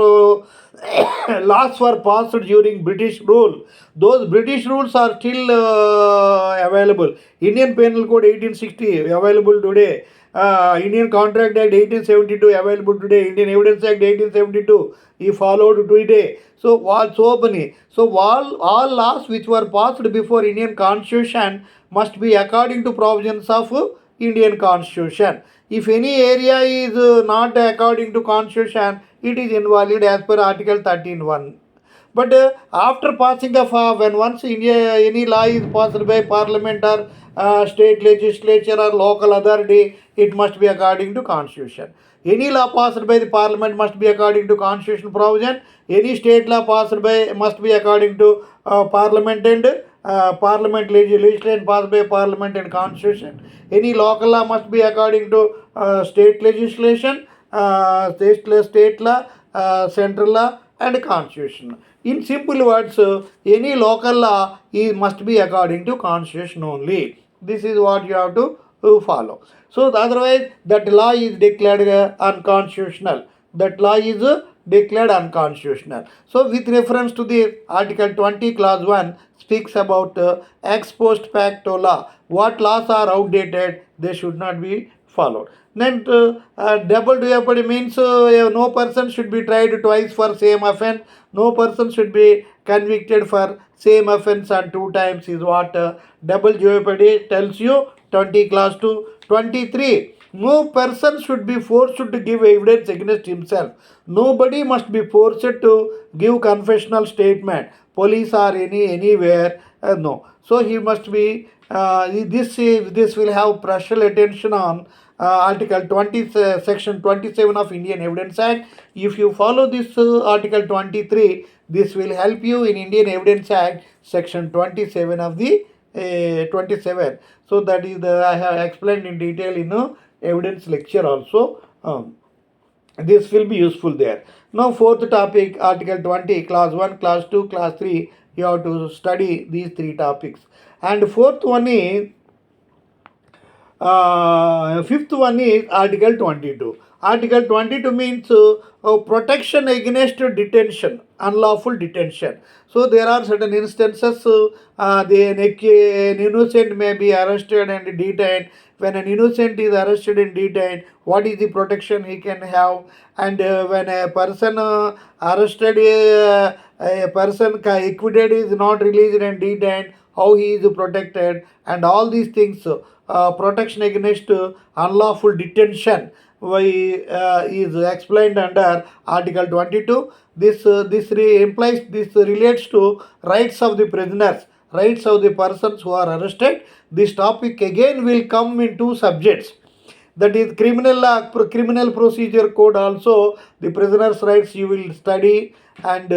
laws were passed during British rule. Those British rules are still available. Indian Penal Code 1860 available today. Indian Contract Act 1872 available today. Indian Evidence Act 1872 he followed today. So all laws which were passed before Indian Constitution must be according to provisions of Indian Constitution. If any area is not according to Constitution, it is invalid as per Article 13(1). But after passing of when once any law is passed by Parliament or state legislature or local authority, it must be according to Constitution. Any law passed by the Parliament must be according to Constitution provision. Any state law passed by must be according to Parliament and Parliament legislation passed by Parliament and Constitution. Any local law must be according to state legislation, state law, central law, and Constitution. In simple words, any local law must be according to Constitution only. This is what you have to follow. So otherwise, that law is declared unconstitutional. That law is declared unconstitutional. So with reference to the Article 20 clause 1 speaks about ex post facto law. What laws are outdated, they should not be followed. Then double jeopardy means no person should be tried twice for same offence. No person should be convicted for same offence on 2 times is what double jeopardy tells you. 20 clause 2. 23. No person should be forced to give evidence against himself. Nobody must be forced to give confessional statement. Police or anywhere, no. So he must be, this will have partial attention on Article 20, Section 27 of Indian Evidence Act. If you follow this Article 23, this will help you in Indian Evidence Act, Section 27 of the 27. So that is I have explained in detail in evidence lecture also. This will be useful there. Now fourth topic, Article 20, Clause 1, Clause 2, Clause 3. You have to study these 3 topics. And fourth one is, fifth one is Article 22. Article 22 means protection against detention, unlawful detention. So there are certain instances an innocent may be arrested and detained. When an innocent is arrested and detained, what is the protection he can have? And when a person arrested, a person acquitted is not released and detained, how he is protected, and all these things, protection against unlawful detention. is explained under Article 22. Implies this relates to rights of the prisoners, rights of the persons who are arrested. This topic again will come in two subjects, that is criminal law, criminal procedure code. Also the prisoners rights you will study, and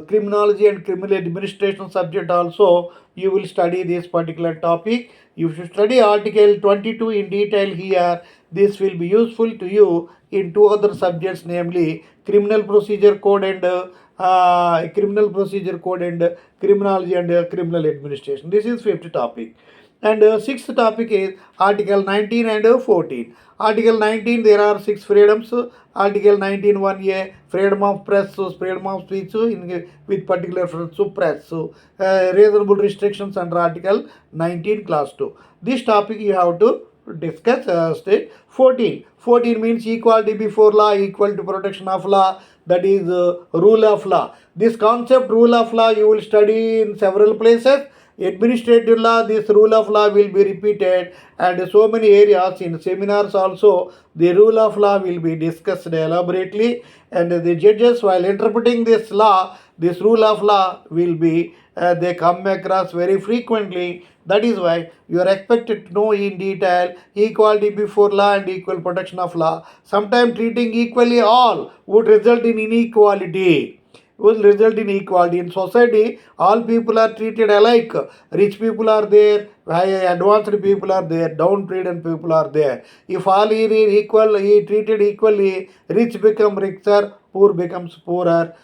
criminology and criminal administration subject also you will study this particular topic. You should study article 22 in detail here. This will be useful to you in two other subjects, namely criminal procedure code and criminology and criminal administration. This is fifth topic. And sixth topic is Article 19 and 14. Article 19, there are six freedoms. Article 19 1A, freedom of press, freedom of speech with particular to press. Reasonable restrictions under Article 19 Clause 2. This topic you have to discuss. State 14. 14 means equality before law, equal to protection of law. That is rule of law. This concept rule of law you will study in several places. Administrative law, this rule of law will be repeated, and so many areas in seminars also the rule of law will be discussed elaborately, and the judges while interpreting this law, this rule of law will be they come across very frequently. That is why you are expected to know in detail equality before law and equal protection of law. Sometimes treating equally all would result in inequality, will result in equality. In society, all people are treated alike. Rich people are there, high advanced people are there, downtrodden people are there. If all he treated equally, rich become richer, poor becomes poorer.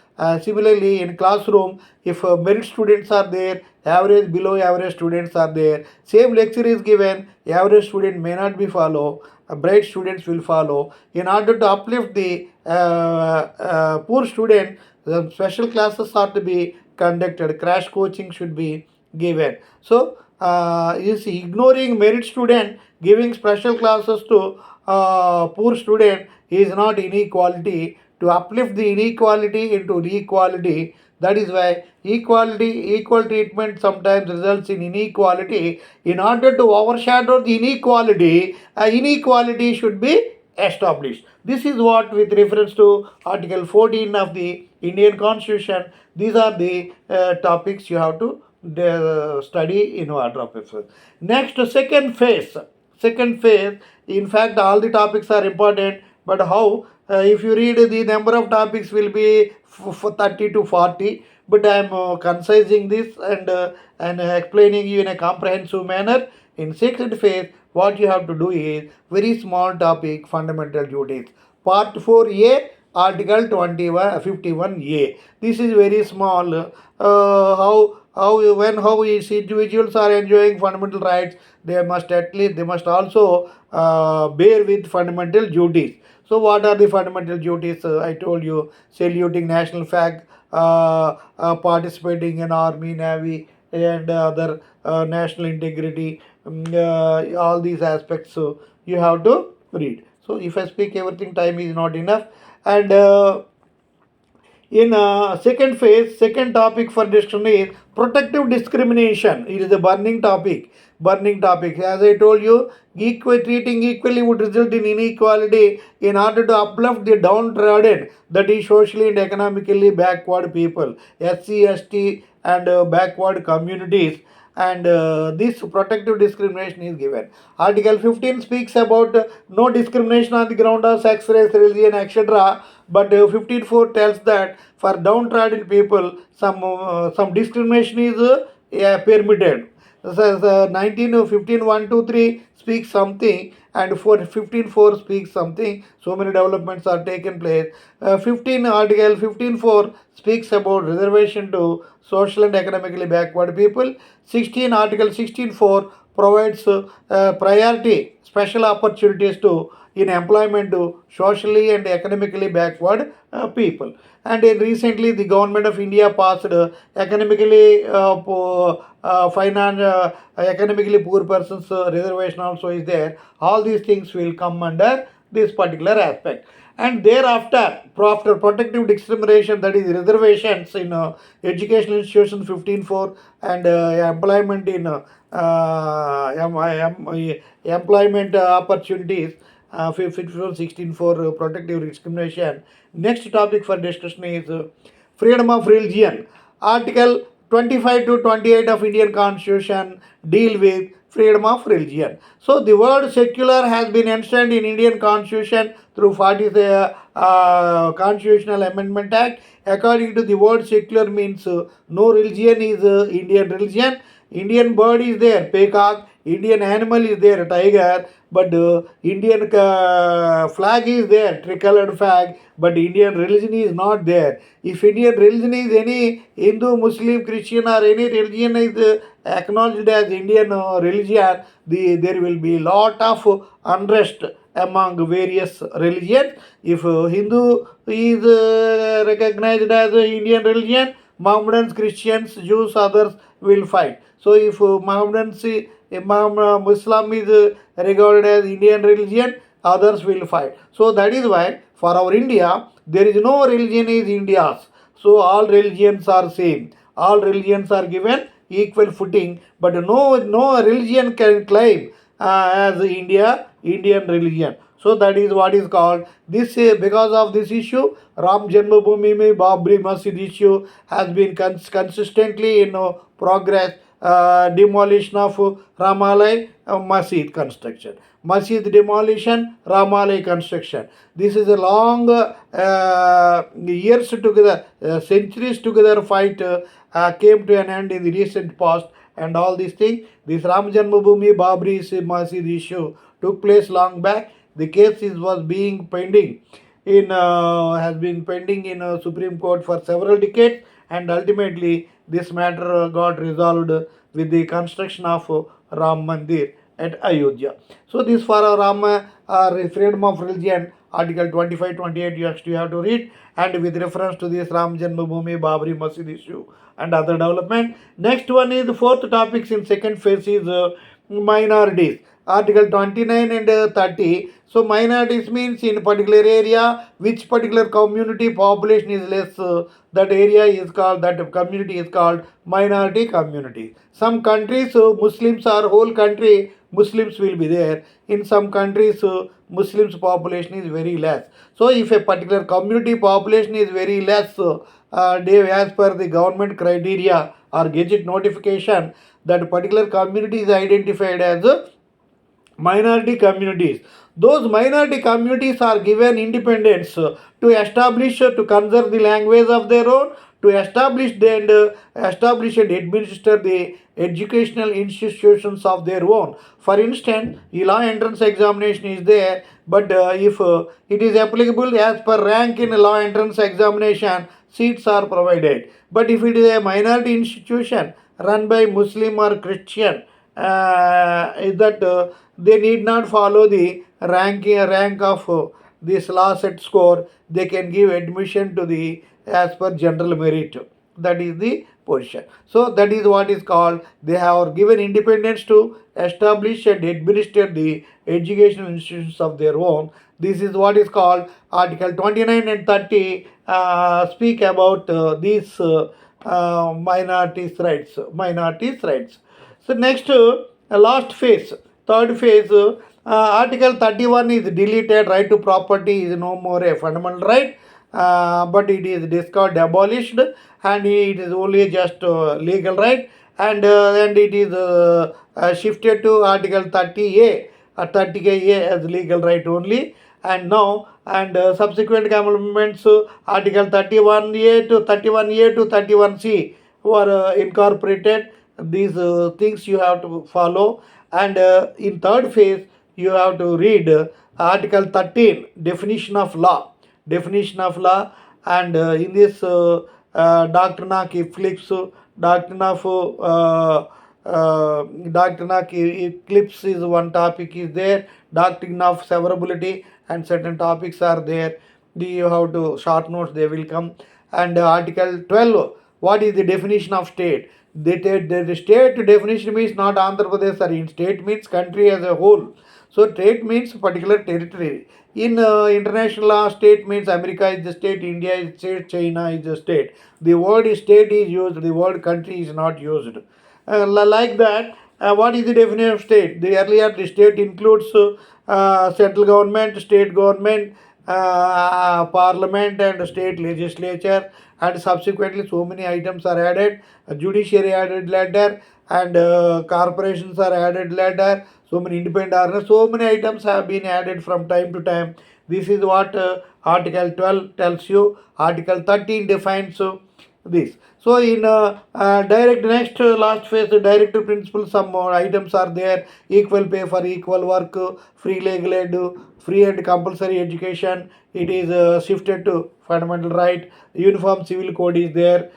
Similarly, in classroom, if merit students are there, average below average students are there. Same lecture is given, average student may not be follow. Bright students will follow. In order to uplift the poor student, the special classes are to be conducted, crash coaching should be given. So you see, ignoring merit student, giving special classes to poor student is not inequality. To uplift the inequality into equality, that is why equal treatment sometimes results in inequality. In order to overshadow the inequality should be established. This is what with reference to Article 14 of the Indian Constitution. These are the topics you have to study in order of preference. Next, second phase. Second phase, in fact, all the topics are important, but how? If you read, the number of topics will be 30 to 40, but I am concising this and explaining you in a comprehensive manner. In second phase, what you have to do is very small topic, fundamental duties. Part 4A, Article 21, 51A. This is very small. How is individuals are enjoying fundamental rights, they must also bear with fundamental duties. So what are the fundamental duties? I told you, saluting national flag, participating in army, navy, and other national integrity. All these aspects you have to read. So if I speak everything, time is not enough. And in second phase, second topic for discussion is protective discrimination. It is a burning topic. Burning topic. As I told you, treating equally would result in inequality. In order to uplift the downtrodden, that is socially and economically backward people, SC, ST, and backward communities, and this protective discrimination is given. Article 15 speaks about no discrimination on the ground of sex, race, religion, etc. But 15.4 tells that for downtrodden people, some discrimination is permitted. So, 19 speaks something, and for 15.4 speaks something. So many developments are taken place. 15 Article 15.4 speaks about reservation to social and economically backward people. 16 Article 16.4 provides priority, special opportunities to in employment to socially and economically backward people. And recently, the government of India passed economically poor persons reservation also is there. All these things will come under this particular aspect. And thereafter, after protective discrimination, that is reservations in educational institutions 15.4, and employment in employment opportunities, 5416 for protective discrimination. Next topic for discussion is freedom of religion. Article 25 to 28 of Indian Constitution deal with freedom of religion. So the word secular has been enshrined in Indian Constitution through 40th Constitutional Amendment Act. According to the word secular means no religion is Indian religion. Indian bird is there, peacock. Indian animal is there, tiger. But Indian flag is there, tricolored flag. But Indian religion is not there. If Indian religion is any Hindu, Muslim, Christian, or any religion is acknowledged as Indian religion, there will be lot of unrest among various religions. If Hindu is recognized as Indian religion, Mohammedans, Christians, Jews, others will fight. So if Muslim is regarded as Indian religion, others will fight. So that is why for our India, there is no religion is India's. So all religions are same. All religions are given equal footing, but no religion can claim as Indian religion. So that is what is called this. Because of this issue, Ram Janmabhoomi mein Babri Masjid issue has been consistently in progress. Demolition of Ramalai Masjid construction. Masjid demolition, Ramalai construction. This is a long years together, centuries together fight came to an end in the recent past, and all these things. This Ram Janmabhoomi Babri Masjid issue took place long back. The case was being pending in has been pending in Supreme Court for several decades, and ultimately this matter got resolved with the construction of Ram Mandir at Ayodhya. So this for freedom of religion, Article 25, 28 you have to read, and with reference to this Ram Janmabhoomi Babri Masjid issue and other development. Next one is the fourth topics in second phase is minorities. Article 29 and 30. So minorities means in particular area, which particular community population is less, that area is called, that community is called minority community. Some countries, Muslims are whole country, Muslims will be there. In some countries, Muslims population is very less. So if a particular community population is very less, as per the government criteria or gazette notification, that particular community is identified as minority communities. Those minority communities are given independence to establish, to conserve the language of their own, to establish and administer the educational institutions of their own. For instance, the law entrance examination is there, but if it is applicable as per rank in law entrance examination, seats are provided. But if it is a minority institution run by Muslim or Christian, is that they need not follow the rank of this law set score. They can give admission to the as per general merit. That is the position. So that is what is called, they have given independence to establish and administer the educational institutions of their own. This is what is called Article 29 and 30 speak about these minorities rights. So next, last phase, third phase, Article 31 is deleted. Right to property is no more a fundamental right, but it is discarded, abolished, and it is only just legal right, and it is shifted to Article 30A, 30A as legal right only. And now, and subsequent amendments, Article 31A to 31A to 31C were incorporated. These things you have to follow, and in third phase you have to read Article 13, definition of law, and in this doctrine of eclipse, doctrine of eclipse is one topic is there, doctrine of severability, and certain topics are there. You have to short notes, they will come. And Article 12, what is the definition of state? The state definition means not Andhra Pradesh or in state means country as a whole. So state means particular territory. In international law, state means America is the state, India is the state, China is the state. The word state is used, the word country is not used. Like that, what is the definition of state? The earlier the state includes central government, state government, parliament and state legislature, and subsequently so many items are added. Judiciary added later, and corporations are added later. So many independent orders, so many items have been added from time to time. This is what Article 12 tells you. Article 13 defines this. So in direct next last phase, the directive principle, some more items are there. Equal pay for equal work, free legal aid, free and compulsory education. It is shifted to fundamental right. Uniform civil code is there.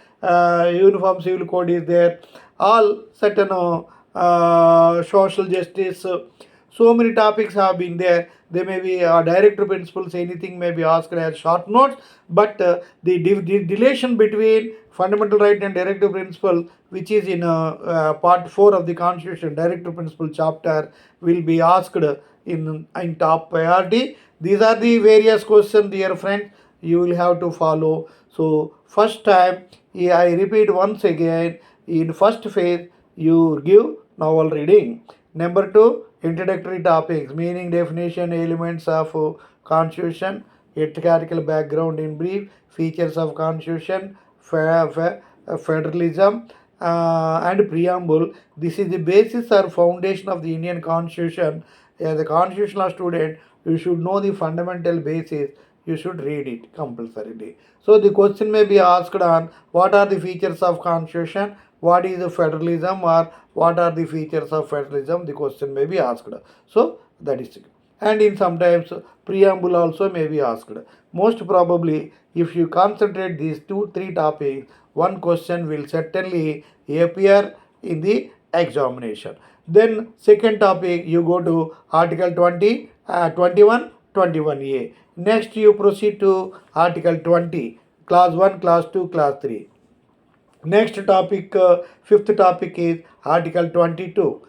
Uniform civil code is there. All certain social justice. So many topics have been there. They may be directive principles, anything may be asked as short notes, but the relation between fundamental right and directive principle, which is in part 4 of the Constitution, directive principle chapter, will be asked in top priority. These are the various questions, dear friends, you will have to follow. So, first time, I repeat once again, in first phase, you give novel reading. Number 2, introductory topics, meaning, definition, elements of constitution, theoretical background in brief, features of constitution, federalism, and preamble. This is the basis or foundation of the Indian constitution. As a constitutional student, you should know the fundamental basis. You should read it compulsorily. So the question may be asked on what are the features of constitution, what is the federalism, or what are the features of federalism, the question may be asked. So that is it. And in sometimes preamble also may be asked. Most probably, if you concentrate these 2 3 topics, one question will certainly appear in the examination. Then second topic, you go to Article 20, 21, 21A. Next you proceed to Article 20, Clause 1, Clause 2, Clause 3. Next topic, fifth topic is Article 22,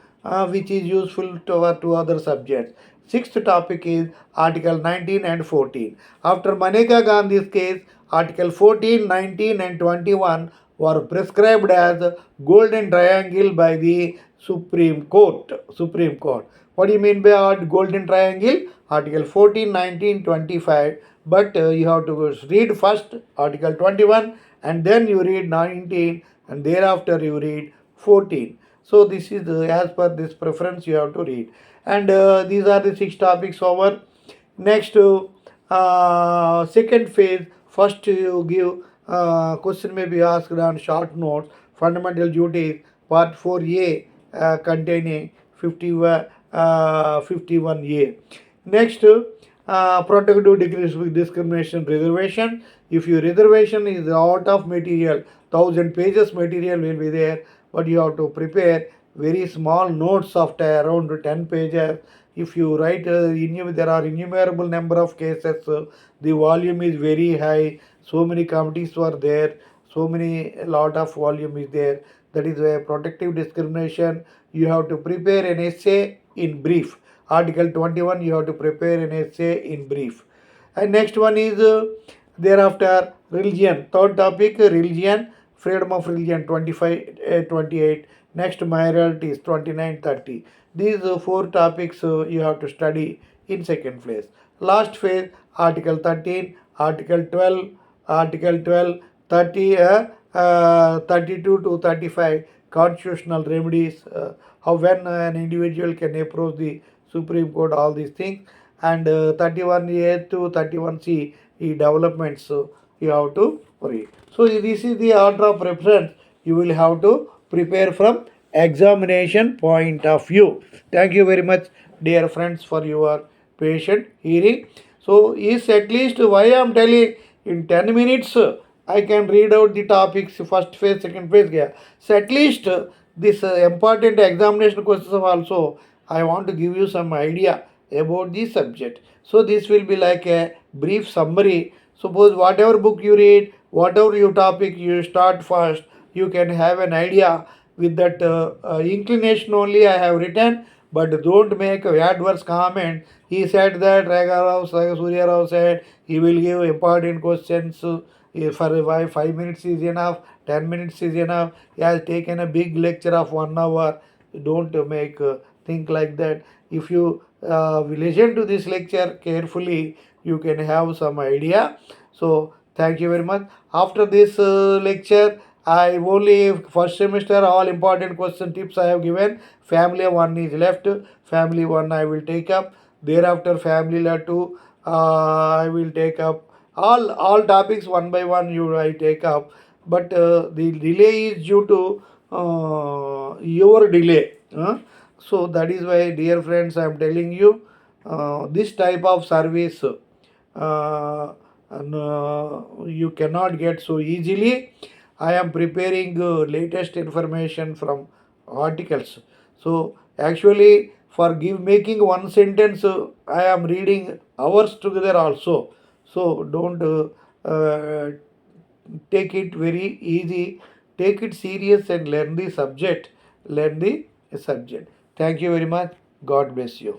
which is useful to other subjects. Sixth topic is Article 19 and 14. After Maneka Gandhi's case, Article 14, 19 and 21 were prescribed as golden triangle by the Supreme Court. Supreme Court. What do you mean by golden triangle? Article 14, 19, 25. But you have to read first Article 21 and then you read 19 and thereafter you read 14. So this is as per this preference you have to read. And these are the 6 topics over. Next, second phase, first you give question may be asked on short notes, fundamental duties, part 4A containing 51A. Next, protective discrimination reservation. If your reservation is out of material, 1000 pages material will be there, but you have to prepare very small notes of around 10 pages. If you write, there are innumerable number of cases, the volume is very high, so many committees were there, so many lot of volume is there. That is why protective discrimination, you have to prepare an essay in brief. Article 21, you have to prepare an essay in brief. And next one is thereafter religion. Third topic, religion, freedom of religion, 25, 28. Next, minorities, 29, 30. These 4 topics you have to study in second phase. Last phase, Article 13, Article 12, Article 12, 30, 32 to 35, constitutional remedies, how when an individual can approach the Supreme Court, all these things, and 31A to 31C, developments you have to read. So this is the order of reference you will have to prepare from examination point of view. Thank you very much, dear friends, for your patient hearing. So is at least why I am telling in 10 minutes I can read out the topics first phase, second phase. Yeah. So at least this important examination questions also I want to give you some idea about this subject. So this will be like a brief summary. Suppose whatever book you read, whatever your topic you start first, you can have an idea with that inclination only I have written, but don't make adverse comment. He said that Surya Rao said he will give important questions for why 5 minutes is enough, 10 minutes is enough. He has taken a big lecture of 1 hour. Don't make think like that. If you listen to this lecture carefully, you can have some idea. So thank you very much. After this lecture, I only first semester all important question tips I have given. Family one is left. Family one I will take up. Thereafter family two I will take up. All topics one by one you I take up. But the delay is due to your delay. So that is why, dear friends, I am telling you, this type of service you cannot get so easily. I am preparing latest information from articles. So actually, for give making one sentence, I am reading hours together also. So don't take it very easy. Take it serious and learn the subject. Learn the subject. Thank you very much. God bless you.